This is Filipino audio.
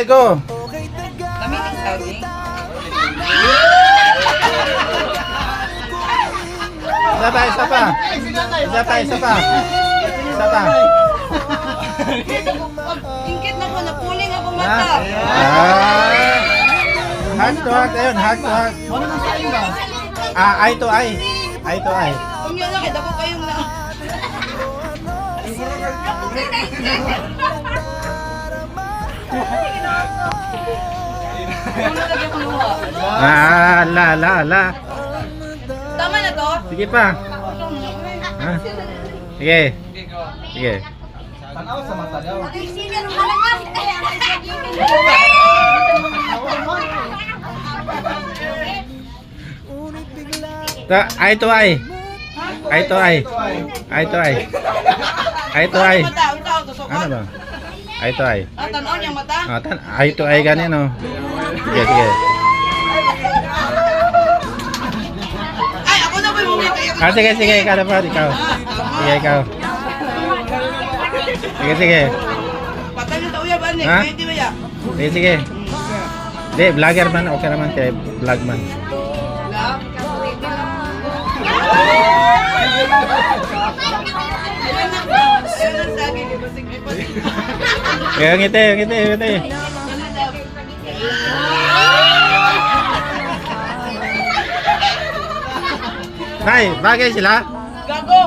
Go. Kamiting saging. Isa pa, isa pa. Isa pa, isa pa. Isa pa. Ingkit na ko, napuling ako Ha? mata. Heart to heart, ayun, heart to heart. Eye to eye. Eye to eye. Kung yun lang, dako kayong na. Kung nalagyan ko luha. La. Tama na to? Sige pa. Ha? Sige. Sige. Tanaw sa mata daw. Eye to eye. Eye to eye. Eye to eye. Eye to eye. Mata, ikaw, tusok Ano ba? Eye to eye. tanaw niyang mata. Eye to eye ganyan, no? Sige, sige. Ay, ako na po yung mumita. Sige, sige. Ikaw na pa. Ikaw. Sige, ikaw. Sige, sige. Patay yung tauya ba ni? Ha? Pwede ba ya? Sige, sige. Di, vlogger man. Okay naman kay vlog man. Ayun ang saging. Kaya ngiti, ngiti, ngiti. Nay, bagay sila? Gago!